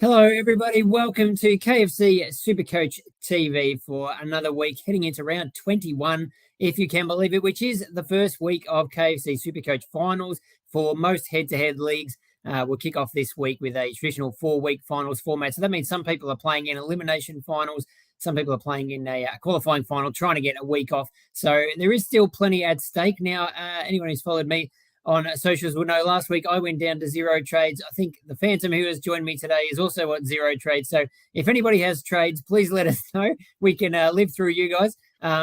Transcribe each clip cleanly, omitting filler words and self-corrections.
Hello, everybody. Welcome to KFC SuperCoach TV for another week, heading into round 21, if you can believe it, which is the first week of KFC SuperCoach finals for most head-to-head leagues. We'll kick off this week with a traditional 4-week finals format. So that means some people are playing in elimination finals. Some people are playing in a qualifying final, trying to get a week off. So there is still plenty at stake. Now, anyone who's followed me on socials will know last week I went down to 0 trades. I think the Phantom who has joined me today is also at 0 trades. So if anybody has trades, please let us know. We can live through you guys.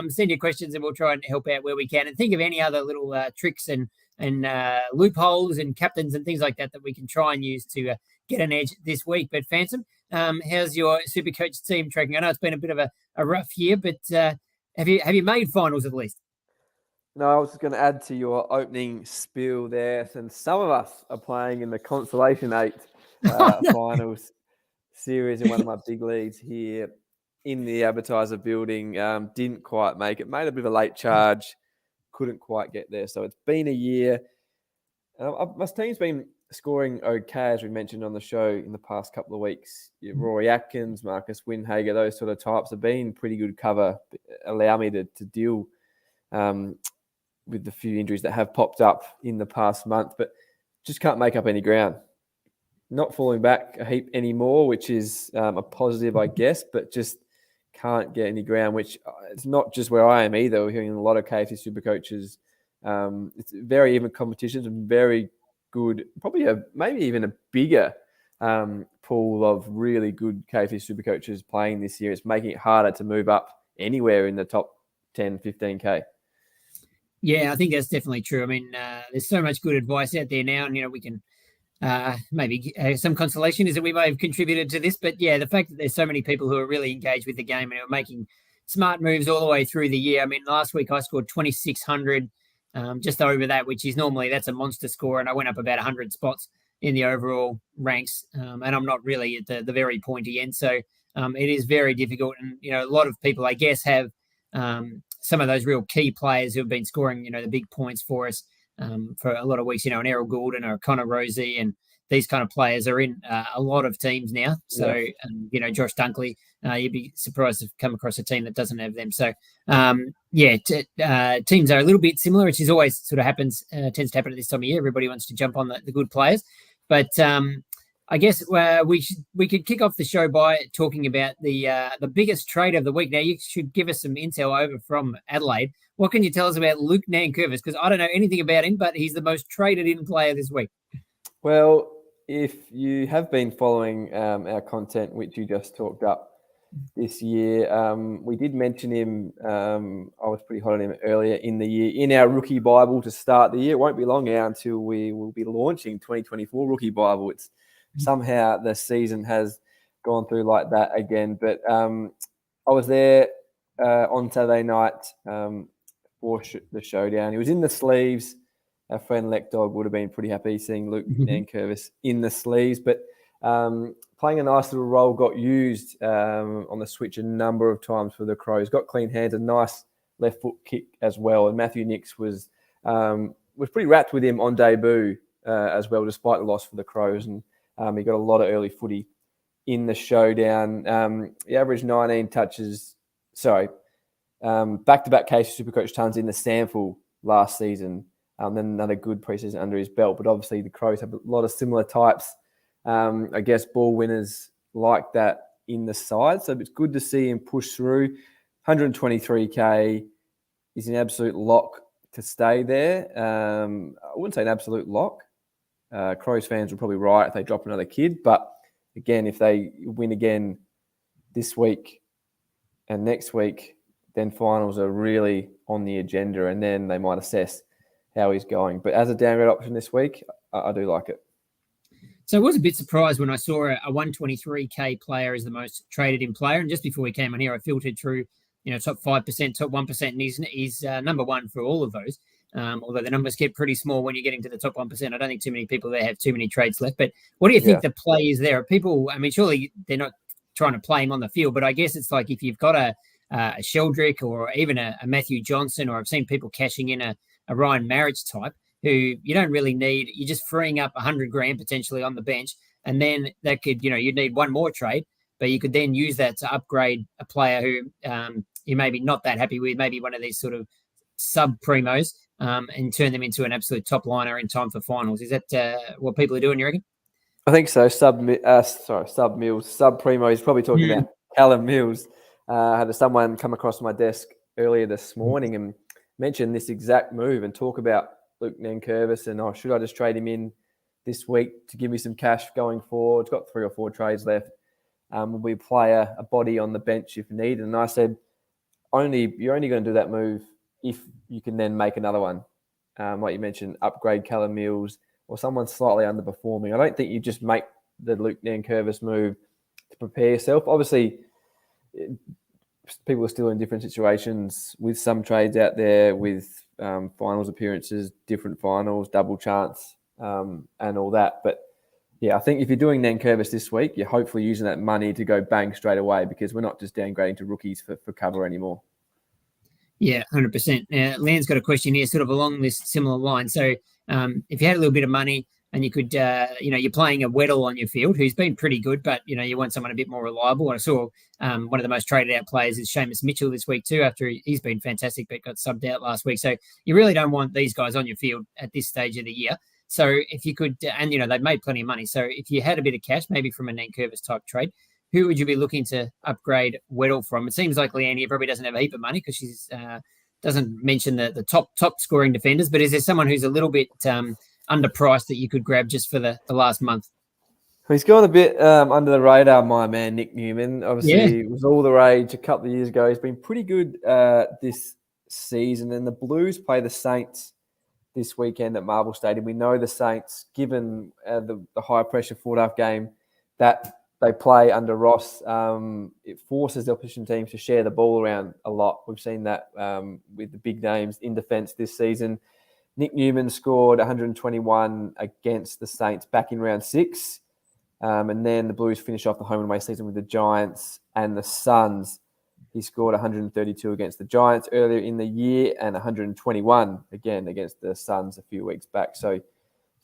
Send your questions and we'll try and help out where we can. And think of any other little tricks and loopholes and captains and things like that we can try and use to get an edge this week. But Phantom, how's your SuperCoach team tracking? I know it's been a bit of a rough year, but have you made finals at least? No, I was just going to add to your opening spiel there. Since some of us are playing in the Consolation 8 finals series in one of my big leagues here in the advertiser building, didn't quite make it. Made a bit of a late charge, couldn't quite get there. So it's been a year. My team's been scoring okay, as we mentioned on the show in the past couple of weeks. Rory Atkins, Marcus Windhager, those sort of types have been pretty good cover, allow me to deal with the few injuries that have popped up in the past month, but just can't make up any ground. Not falling back a heap anymore, which is a positive, I guess, but just can't get any ground, which it's not just where I am either. We're hearing a lot of KFC SuperCoaches. It's very even competitions and very good, probably maybe even a bigger pool of really good KFC SuperCoaches playing this year. It's making it harder to move up anywhere in the top 10, 15K. Yeah, I think that's definitely true. I mean, there's so much good advice out there now, and we can maybe some consolation is that we may have contributed to this, but yeah, the fact that there's so many people who are really engaged with the game and who are making smart moves all the way through the year. I mean, last week I scored 2,600, just over that, which is normally that's a monster score, and I went up about 100 spots in the overall ranks, and I'm not really at the very pointy end, so it is very difficult. And a lot of people, I guess, have some of those real key players who have been scoring, the big points for us for a lot of weeks, an Errol Goulden or Connor Rosie, and these kind of players are in a lot of teams now. So, yeah. Josh Dunkley, you'd be surprised to come across a team that doesn't have them. So, teams are a little bit similar, which is always sort of tends to happen at this time of year. Everybody wants to jump on the good players. But I guess we could kick off the show by talking about the biggest trade of the week. Now, you should give us some intel over from Adelaide. What can you tell us about Luke Nankervis? Because I don't know anything about him, but he's the most traded-in player this week. Well, if you have been following our content, which you just talked up this year, we did mention him. I was pretty hot on him earlier in the year in our Rookie Bible to start the year. It won't be long now until we will be launching 2024 Rookie Bible. It's somehow the season has gone through like that again. But I was there on Saturday night for the showdown. He was in the sleeves. Our friend Leckdog would have been pretty happy seeing Luke Nankervis in the sleeves. But playing a nice little role, got used on the switch a number of times for the Crows. Got clean hands, a nice left foot kick as well. And Matthew Nicks was pretty wrapped with him on debut as well, despite the loss for the Crows. And he got a lot of early footy in the showdown. He averaged 19 touches. Back-to-back KFC SuperCoach tons in the sample last season. Then another good preseason under his belt. But obviously the Crows have a lot of similar types, I guess, ball winners like that in the side. So it's good to see him push through. 123K is an absolute lock to stay there. I wouldn't say an absolute lock. Crows fans will probably riot if they drop another kid. But again, if they win again this week and next week, then finals are really on the agenda, and then they might assess how he's going. But as a downgrade option this week, I do like it. So I was a bit surprised when I saw a 123K player as the most traded in player. And just before we came on here, I filtered through, top 5%, top 1%, and he's number one for all of those. Although the numbers get pretty small when you're getting to the top 1%. I don't think too many people there have too many trades left. But what do you think the play is there? Are people, I mean, surely they're not trying to play him on the field, but I guess it's like if you've got a Sheldrick or even a Matthew Johnson, or I've seen people cashing in a Ryan Marriage type, who you don't really need. You're just freeing up 100 grand potentially on the bench. and then that could, you'd need one more trade, but you could then use that to upgrade a player who you maybe not that happy with, maybe one of these sort of sub primos, and turn them into an absolute top liner in time for finals. Is that what people are doing, you reckon? I think so. Sub Mills, sub primo. He's probably talking about Callum Mills. I had someone come across my desk earlier this morning and mention this exact move and talk about Luke Nankervis and should I just trade him in this week to give me some cash going forward? It's got 3 or 4 trades left. Will we play a body on the bench if needed? And I said, you're only going to do that move if you can then make another one. Like you mentioned, upgrade Callum Mills or someone slightly underperforming. I don't think you just make the Luke Nankervis move to prepare yourself. Obviously, people are still in different situations with some trades out there with finals appearances, different finals, double chance, and all that. But yeah, I think if you're doing Nankervis this week, you're hopefully using that money to go bang straight away because we're not just downgrading to rookies for cover anymore. Yeah, 100%. Now, Land's got a question here sort of along this similar line. So if you had a little bit of money and you could, you're playing a Weddle on your field who's been pretty good, but, you want someone a bit more reliable. And I saw one of the most traded out players is Seamus Mitchell this week too, after he's been fantastic, but got subbed out last week. So you really don't want these guys on your field at this stage of the year. So if you could, and, they've made plenty of money. So if you had a bit of cash, maybe from a Nankervis type trade, who would you be looking to upgrade Weddle from? It seems like Leanne here probably doesn't have a heap of money because she's doesn't mention the top scoring defenders, but is there someone who's a little bit underpriced that you could grab just for the last month? He's gone a bit under the radar, my man, Nick Newman. Obviously, it was all the rage a couple of years ago. He's been pretty good this season, and the Blues play the Saints this weekend at Marvel Stadium. We know the Saints, given the high-pressure forward-half game that they play under Ross, it forces the opposition teams to share the ball around a lot. We've seen that with the big names in defence this season. Nick Newman scored 121 against the Saints back in round 6. And then the Blues finish off the home and away season with the Giants and the Suns. He scored 132 against the Giants earlier in the year and 121 again against the Suns a few weeks back. So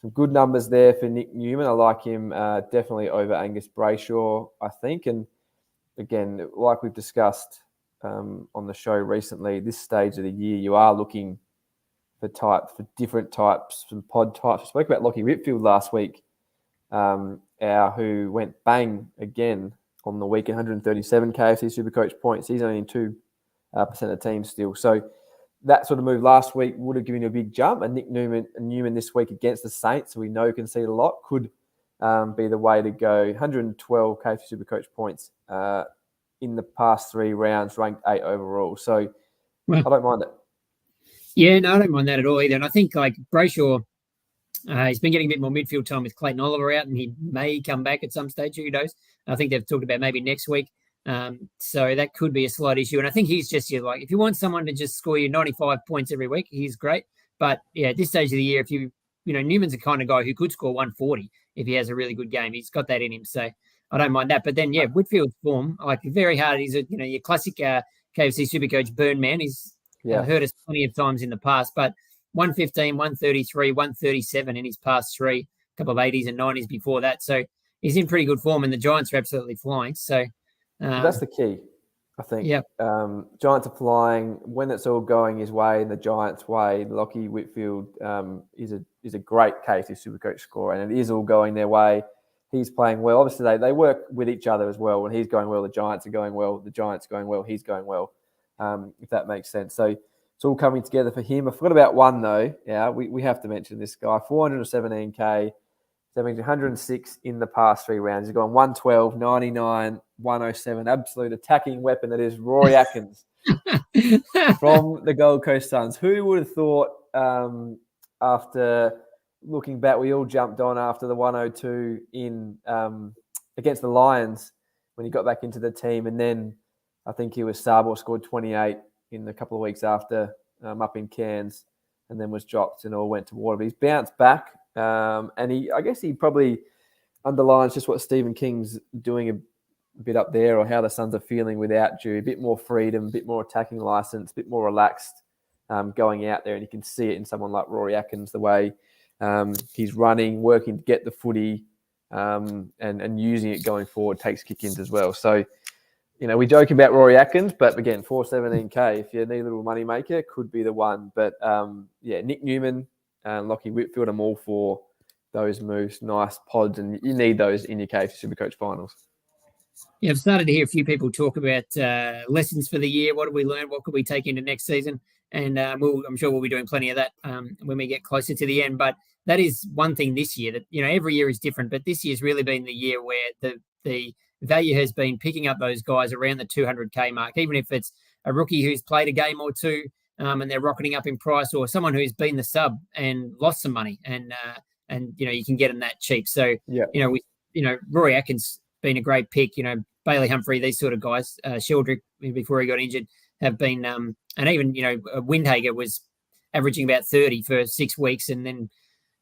some good numbers there for Nick Newman. I like him definitely over Angus Brayshaw, I think. And again, like we've discussed on the show recently, this stage of the year, you are looking for different types, some pod types. I spoke about Lockie Whitfield last week, who went bang again on the week, 137 KFC SuperCoach points. He's only in 2% of teams still. So that sort of move last week would have given you a big jump. And Nick Newman this week against the Saints, who we know can see a lot, could be the way to go. 112 KFC SuperCoach points in the past 3 rounds, ranked 8 overall. So I don't mind it. Yeah, no, I don't mind that at all either. And I think like Brayshaw, he's been getting a bit more midfield time with Clayton Oliver out, and he may come back at some stage. Who knows? I think they've talked about maybe next week. So that could be a slight issue. And I think he's just if you want someone to just score you 95 points every week, he's great. But yeah, at this stage of the year, if Newman's the kind of guy who could score 140 if he has a really good game. He's got that in him. So I don't mind that. But then, yeah, Whitfield's form, like very hard. He's your classic KFC SuperCoach burn man. He's hurt us plenty of times in the past, but 115, 133, 137 in his past 3, a couple of 80s and 90s before that. So he's in pretty good form, and the Giants are absolutely flying. So that's the key, I think. Yeah. Giants are flying when it's all going his way in the Giants' way. Lockie Whitfield is a great KFC SuperCoach scorer, and it is all going their way. He's playing well. Obviously, they work with each other as well. When he's going well, the Giants are going well. The Giants are going well, he's going well, if that makes sense. So it's all coming together for him. I forgot about one, though. Yeah, we have to mention this guy. 417K, 106 in the past 3 rounds. He's gone 112, 99, 107. Absolute attacking weapon that is Rory Atkins from the Gold Coast Suns. Who would have thought after looking back, we all jumped on after the 102 in against the Lions when he got back into the team. And then I think he was sub or scored 28 in a couple of weeks after up in Cairns, and then was dropped and all went to water. But he's bounced back, and I guess he probably underlines just what Stephen King's doing a bit up there, or how the Suns are feeling without Drew. A bit more freedom, a bit more attacking license, a bit more relaxed going out there, and you can see it in someone like Rory Atkins, the way he's running, working to get the footy, and using it going forward takes kick-ins as well. So, we joke about Rory Atkins, but again, 417K, if you need a little money maker, could be the one. But Nick Newman, Lockie Whitfield, I'm all for those moves. Nice pods, and you need those in your KFC SuperCoach finals. Yeah, I've started to hear a few people talk about lessons for the year. What did we learn? What could we take into next season? And I'm sure we'll be doing plenty of that when we get closer to the end. But that is one thing this year that, every year is different. But this year's really been the year where the value has been picking up those guys around the 200K mark, even if it's a rookie who's played a game or two and they're rocketing up in price, or someone who's been the sub and lost some money, and you can get them that cheap. So Rory Atkins been a great pick. Bailey Humphrey, these sort of guys, Sheldrick before he got injured have been, and even Windhager was averaging about 30 for 6 weeks, and then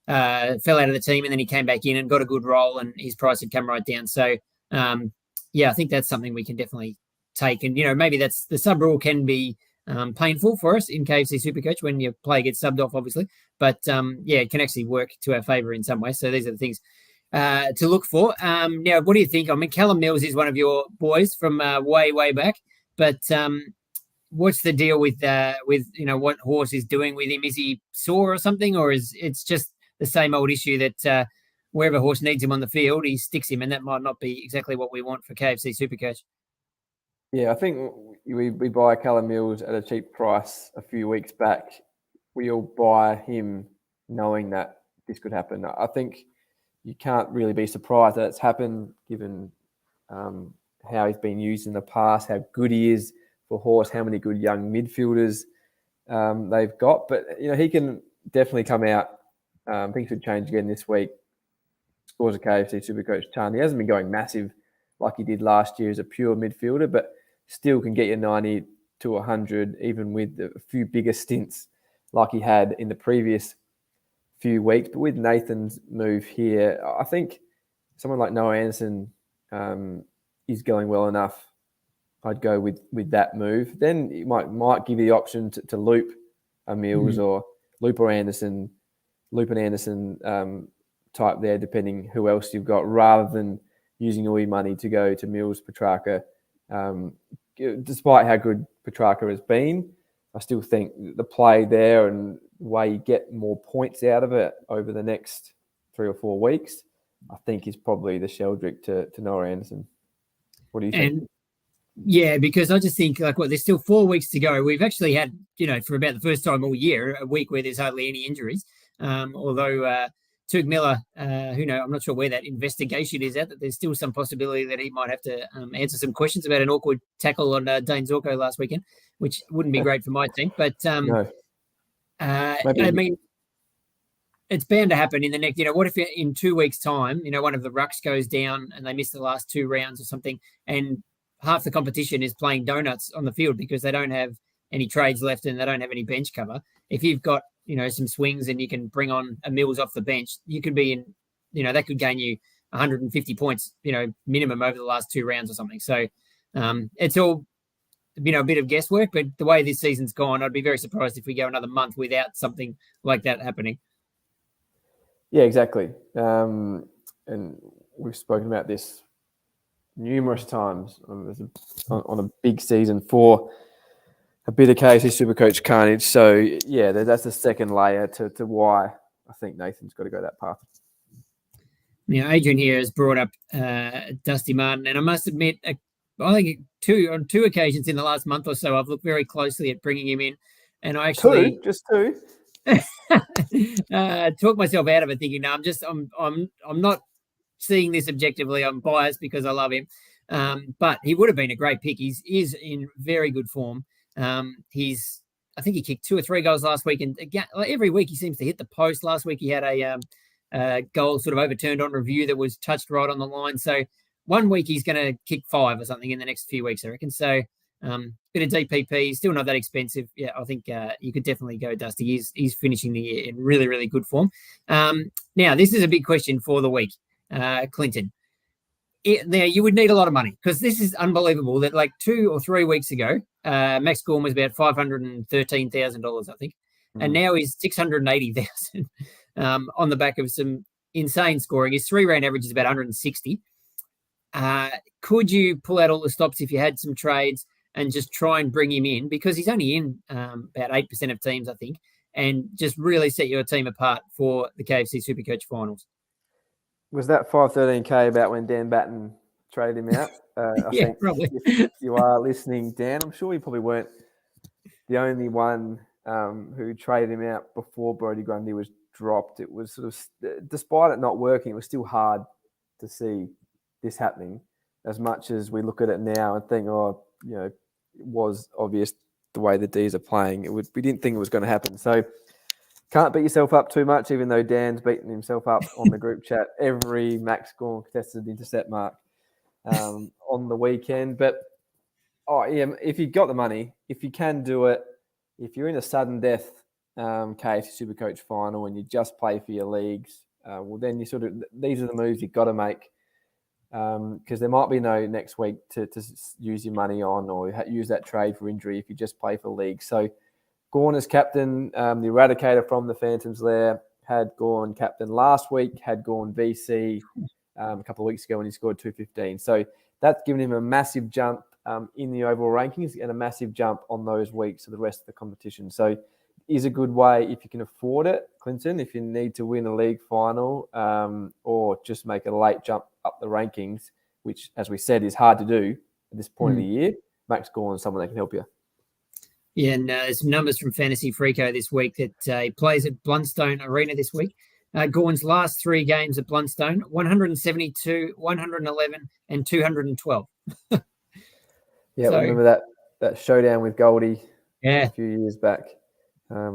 fell out of the team, and then he came back in and got a good role, and his price had come right down. So I think that's something we can definitely take. And maybe that's the sub rule can be painful for us in KFC SuperCoach when your player gets subbed off, obviously, but it can actually work to our favour in some way. So these are the things to look for. Now, what do you think? I mean, Callum Mills is one of your boys from way back, but what's the deal with what Horse is doing with him? Is he sore or something, or is it's just the same old issue that wherever Horse needs him on the field, he sticks him, and that might not be exactly what we want for KFC SuperCoach? Yeah, I think we buy Callum Mills at a cheap price a few weeks back. We all buy him knowing that this could happen. I think you can't really be surprised that it's happened, given how he's been used in the past, how good he is for Horse, how many good young midfielders they've got. But he can definitely come out. Things could change again this week. Scores a KFC SuperCoach ton. He hasn't been going massive like he did last year as a pure midfielder, but still can get you 90 to 100, even with a few bigger stints like he had in the previous few weeks. But with Nathan's move here, I think someone like Noah Anderson is going well enough. I'd go with that move. Then it might give you the option to loop a Mills or loop or Anderson, loop and Anderson type there, depending who else you've got, rather than using all your money to go to Mills, Petrarca. Despite how good Petrarca has been, I still think the play there and the way you get more points out of it over the next 3 or 4 weeks, I think is probably the Sheldrick to Noah Anderson. What do you think? Yeah, because I just think there's still 4 weeks to go. We've actually had, for about the first time all year, a week where there's hardly any injuries. Although Tug Miller, I'm not sure where that investigation is at, that there's still some possibility that he might have to answer some questions about an awkward tackle on Dane Zorko last weekend, which wouldn't be great for my team. But no. I mean, it's bound to happen in the next, what if in 2 weeks' time, one of the rucks goes down and they miss the last 2 rounds or something, and half the competition is playing donuts on the field because they don't have any trades left and they don't have any bench cover. If you've got, some swings and you can bring on a Mills off the bench, you could be in, that could gain you 150 points, minimum over the last 2 rounds or something. So it's all, a bit of guesswork, but the way this season's gone, I'd be very surprised if we go another month without something like that happening. Yeah, exactly. And we've spoken about this numerous times on a big season for a bit of KFC SuperCoach carnage. So, yeah, that's the second layer to why I think Nathan's got to go that path. Now, Adrian here has brought up Dusty Martin, and I must admit, I think on two occasions in the last month or so, I've looked very closely at bringing him in, and I actually just two. Talk myself out of it, thinking, no, I'm not seeing this objectively. I'm biased because I love him, but he would have been a great pick. He's in very good form. I think he kicked 2 or 3 goals last week, and again, every week he seems to hit the post. Last week he had a goal sort of overturned on review that was touched right on the line. So 1 week he's going to kick 5 or something in the next few weeks, I reckon. So bit of DPP, still not that expensive. Yeah, I think you could definitely go Dusty. He's finishing the year in really, really good form. Now, this is a big question for the week, Clinton. Now, you would need a lot of money because this is unbelievable that 2 or 3 weeks ago, Max Gorn was about $513,000, I think. And now he's $680,000 on the back of some, insane scoring. His 3-round average is about 160. Could you pull out all the stops if you had some trades and just try and bring him in? Because he's only in about 8% of teams, I think, and just really set your team apart for the KFC SuperCoach finals. Was that 513K about when Dan Batten traded him out? I Yeah, think probably. if you are listening, Dan, I'm sure you probably weren't the only one who traded him out before Brodie Grundy was dropped. It was sort of, despite it not working, it was still hard to see this happening, as much as we look at it now and think, it was obvious the way the D's are playing. We didn't think it was going to happen. So can't beat yourself up too much, even though Dan's beating himself up on the group chat every Max Gawn contested intercept mark on the weekend. But if you've got the money, if you can do it, if you're in a sudden death KFC SuperCoach final and you just play for your leagues, then these are the moves you've got to make, because there might be no next week to use your money on or use that trade for injury if you just play for league. So Gawn as captain, the eradicator from the Phantoms there, had Gawn captain last week, had Gawn VC a couple of weeks ago when he scored 215. So that's given him a massive jump in the overall rankings and a massive jump on those weeks of the rest of the competition. So it is a good way, if you can afford it, Clinton, if you need to win a league final or just make a late jump up the rankings, which, as we said, is hard to do at this point of the year. Max Gawn is someone that can help you. Yeah, and there's some numbers from Fantasy Freako this week that he plays at Blundstone Arena this week. Gawn's last 3 games at Blundstone, 172, 111, and 212. Yeah, so, remember that showdown with Goldie a few years back.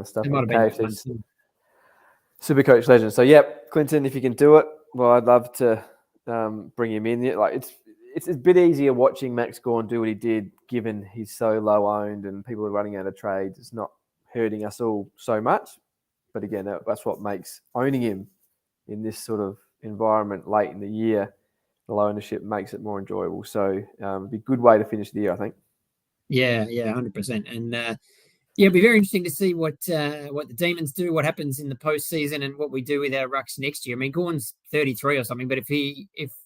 Stuff like KFC SuperCoach legend. So, Clinton, if you can do it, well, I'd love to bring him in. It's a bit easier watching Max Gawn do what he did, given he's so low owned and people are running out of trades. It's not hurting us all so much. But again, that's what makes owning him in this sort of environment late in the year. The low ownership makes it more enjoyable. So it'd be a good way to finish the year, I think. Yeah, 100%. And it'll be very interesting to see what the Demons do, what happens in the postseason, and what we do with our rucks next year. I mean, Gawn's 33 or something, but if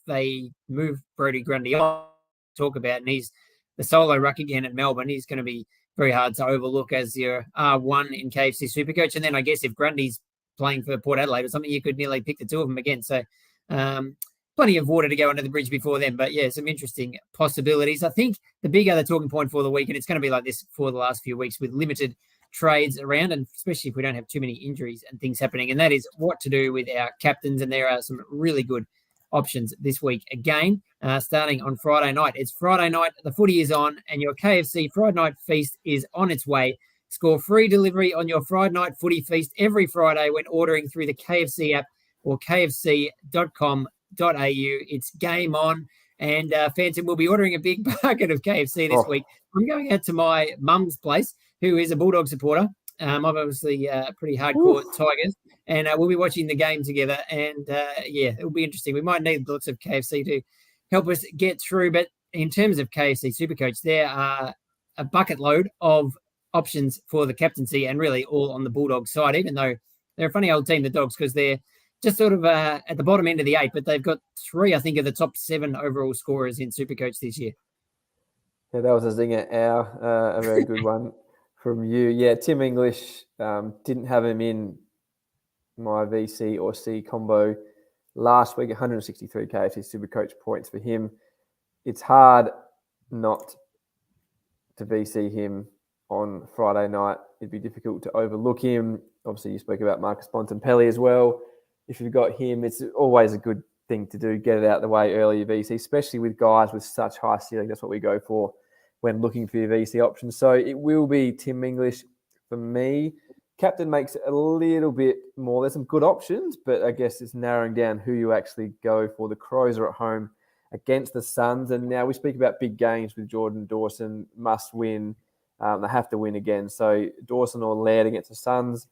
they move Brodie Grundy on, talk about, and he's the solo ruck again at Melbourne, he's going to be very hard to overlook as your R1 in KFC SuperCoach. And then I guess if Grundy's playing for Port Adelaide or something, you could nearly pick the two of them again. So plenty of water to go under the bridge before then. But yeah, some interesting possibilities. I think the big other talking point for the week, and it's going to be like this for the last few weeks with limited trades around, and especially if we don't have too many injuries and things happening, and that is what to do with our captains. And there are some really good options this week again, starting on Friday night. It's Friday night, the footy is on, and your KFC Friday night feast is on its way. Score free delivery on your Friday night footy feast every Friday when ordering through the KFC app or kfc.com.au. It's game on, and Phantom will be ordering a big bucket of KFC this week. I'm going out to my mum's place, who is a Bulldog supporter. I'm obviously pretty hardcore Tigers, and we'll be watching the game together. And it'll be interesting. We might need lots of KFC to help us get through. But in terms of KFC SuperCoach, there are a bucket load of options for the captaincy, and really all on the Bulldog side, even though they're a funny old team, the Dogs, because they're just sort of at the bottom end of the 8, but they've got 3, I think, of the top 7 overall scorers in SuperCoach this year. Yeah, that was a zinger, a very good one from you. Yeah, Tim English, didn't have him in my VC or C combo last week. 163 KFC SuperCoach points for him. It's hard not to VC him on Friday night. It'd be difficult to overlook him. Obviously, you spoke about Marcus Bontempelli as well. If you've got him, it's always a good thing to do. Get it out of the way early, your VC, especially with guys with such high ceiling. That's what we go for when looking for your VC options. So it will be Tim English for me. Captain makes it a little bit more. There's some good options, but I guess it's narrowing down who you actually go for. The Crows are at home against the Suns. And now we speak about big games with Jordan Dawson, must win. They have to win again. So Dawson or Laird against the Suns.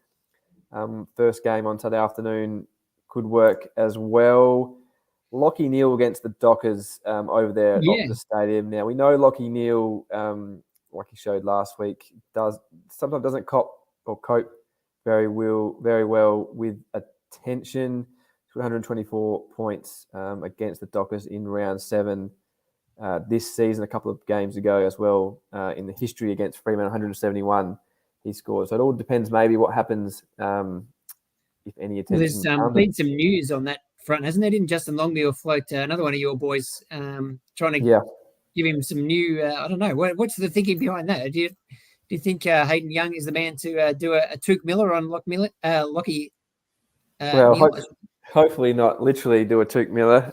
First game on Saturday afternoon could work as well. Lachie Neale against the Dockers over there at Optus Stadium. Now, we know Lachie Neale, like he showed last week, sometimes doesn't cope very well with attention. 124 points against the Dockers in round 7 this season. A couple of games ago as well, in the history against Fremantle, 171 he scored. So it all depends maybe what happens if any attention. There's been some news on that front, hasn't there? Didn't Justin Longmuir float another one of your boys trying to give him some new, I don't know, what's the thinking behind that? Do you think Hayden Young is the man to do a Touk Miller on Lockie? Hopefully not literally do a Touk Miller,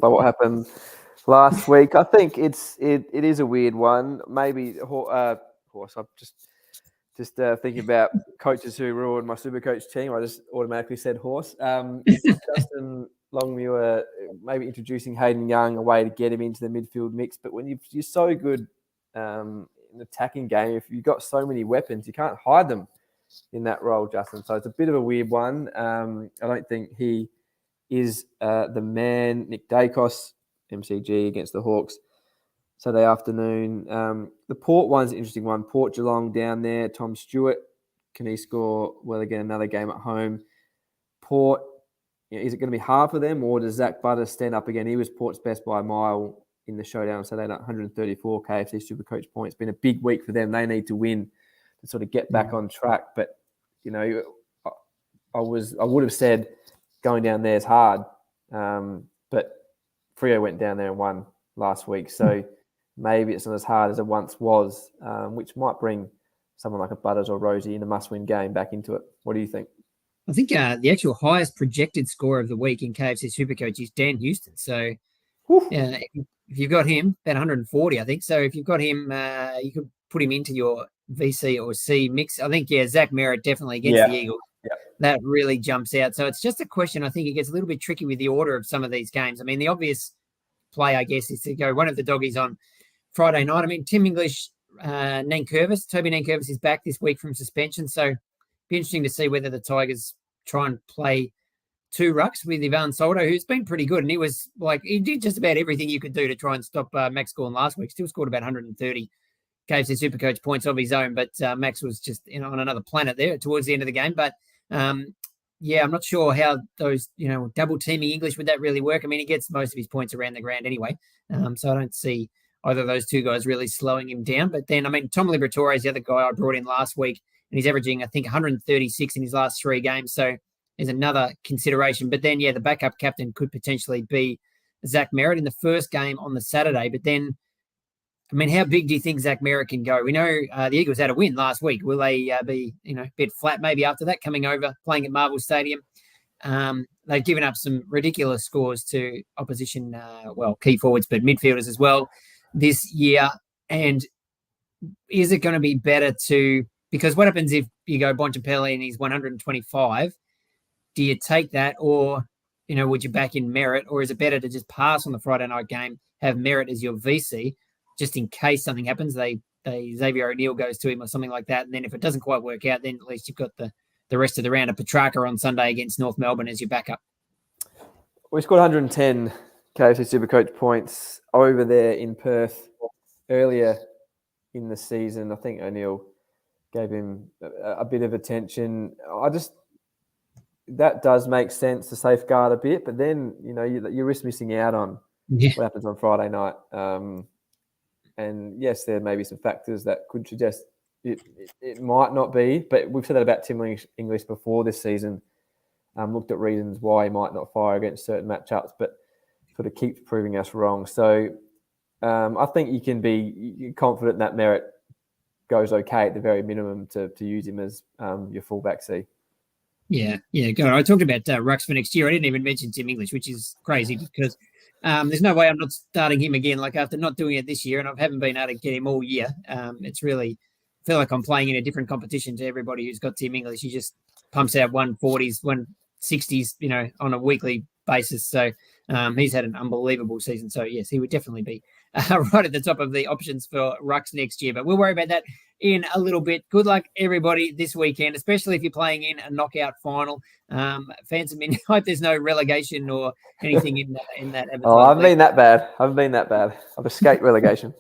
but what happened last week, I think it is a weird one. Maybe horse. I'm just thinking about coaches who ruined my SuperCoach team. I just automatically said horse. Justin Longmuir maybe introducing Hayden Young, a way to get him into the midfield mix. But when you're so good in the attacking game, if you've got so many weapons, you can't hide them in that role, Justin. So it's a bit of a weird one. I don't think he is the man. Nick Dacos, MCG against the Hawks Saturday afternoon. The Port one's an interesting one. Port Geelong down there. Tom Stewart, can he score well again? Another game at home. Port, is it going to be hard for them, or does Zach Butters stand up again? He was Port's best by a mile in the showdown, so they had 134 KFC SuperCoach points. It's been a big week for them. They need to win to sort of get back on track. But I would have said going down there is hard, but Freo went down there and won last week, so maybe it's not as hard as it once was, which might bring someone like a Butters or Rosie in a must-win game back into it. What do you think? I think the actual highest projected score of the week in KFC SuperCoach is Dan Houston. So if you've got him, about 140, I think. So if you've got him, you could put him into your VC or C mix. I think, Zach Merritt definitely against the Eagles. Yeah. That really jumps out. So it's just a question. I think it gets a little bit tricky with the order of some of these games. I mean, the obvious play, I guess, is to go one of the doggies on Friday night. I mean, Tim English, Toby Nankervis is back this week from suspension. So be interesting to see whether the Tigers try and play 2 rucks with Ivan Soldo, who's been pretty good. And he did just about everything you could do to try and stop Max Gawn last week. Still scored about 130 KFC SuperCoach points of his own, but Max was just on another planet there towards the end of the game. But I'm not sure how those, double teaming English, would that really work? I mean, he gets most of his points around the ground anyway. So I don't see either of those two guys really slowing him down. But then, I mean, Tom Liberatore is the other guy I brought in last week, and he's averaging, I think, 136 in his last 3 games. So there's another consideration. But then, the backup captain could potentially be Zach Merritt in the first game on the Saturday. But then, I mean, how big do you think Zach Merritt can go? We know the Eagles had a win last week. Will they be, a bit flat maybe after that, coming over, playing at Marvel Stadium? They've given up some ridiculous scores to opposition, key forwards, but midfielders as well this year. And is it going to be better because what happens if you go Bontempelli and he's 125? Do you take that, or, would you back in Merritt, or is it better to just pass on the Friday night game, have Merritt as your VC, just in case something happens, Xavier O'Neill goes to him or something like that. And then if it doesn't quite work out, then at least you've got the rest of the round of Petrarca on Sunday against North Melbourne as your backup. We scored 110 KFC SuperCoach points over there in Perth earlier in the season. I think O'Neill gave him a bit of attention. That does make sense to safeguard a bit, but then, you risk missing out on what happens on Friday night. And yes, there may be some factors that could suggest it might not be, but we've said that about Tim English before this season. Looked at reasons why he might not fire against certain matchups, but sort of keeps proving us wrong. So I think you can be confident that Merritt goes okay at the very minimum to use him as your fullback C. Yeah, good. I talked about rucks for next year. I didn't even mention Tim English, which is crazy because there's no way I'm not starting him again. Like, after not doing it this year, and I haven't been able to get him all year. It's really, I feel like I'm playing in a different competition to everybody who's got Tim English. He just pumps out 140s, 160s, on a weekly basis. So he's had an unbelievable season. So yes, he would definitely be right at the top of the options for rucks next year. But we'll worry about that in a little bit. Good luck, everybody, this weekend, especially if you're playing in a knockout final. Fans, I hope there's no relegation or anything in that. Oh, I haven't been that bad. I've escaped relegation.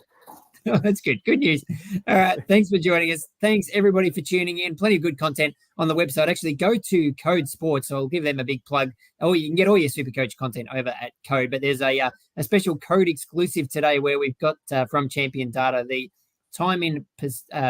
That's good. Good news. All right. Thanks for joining us. Thanks, everybody, for tuning in. Plenty of good content on the website. Actually, go to Code Sports. So I'll give them a big plug. Oh, you can get all your SuperCoach content over at Code. But there's a special Code exclusive today where we've got from Champion Data the time in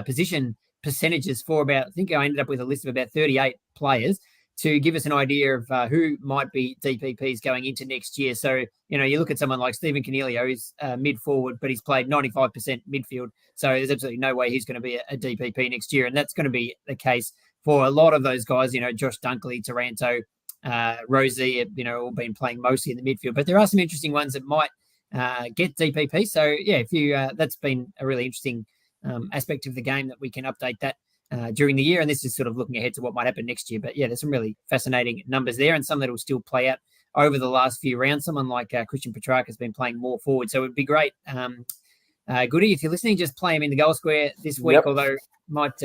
position percentages for about, I think I ended up with a list of about 38 players to give us an idea of who might be DPPs going into next year. So, you look at someone like Stephen Cornelio, who's mid-forward, but he's played 95% midfield. So there's absolutely no way he's going to be a DPP next year. And that's going to be the case for a lot of those guys, Josh Dunkley, Taranto, Rosie, all been playing mostly in the midfield. But there are some interesting ones that might get DPP. So, yeah, if you that's been a really interesting aspect of the game that we can update that during the year. And this is sort of looking ahead to what might happen next year. But yeah, there's some really fascinating numbers there and some that will still play out over the last few rounds. Someone like Christian Petrarca has been playing more forward. So it would be great. Goody, if you're listening, just play him in the goal square this week, although it might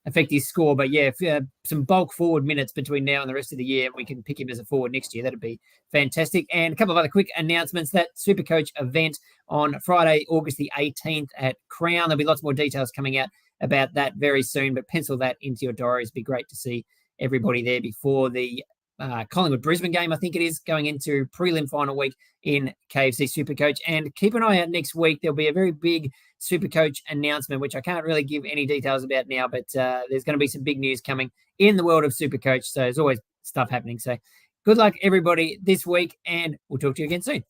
affect his score. But yeah, if some bulk forward minutes between now and the rest of the year, we can pick him as a forward next year. That'd be fantastic. And a couple of other quick announcements. That SuperCoach event on Friday, August the 18th at Crown. There'll be lots more details coming out about that very soon, but pencil that into your diaries. It'd be great to see everybody there before the Collingwood-Brisbane game, I think it is, going into prelim final week in KFC SuperCoach. And keep an eye out next week. There'll be a very big SuperCoach announcement, which I can't really give any details about now, but there's going to be some big news coming in the world of SuperCoach. So there's always stuff happening. So good luck, everybody, this week, and we'll talk to you again soon.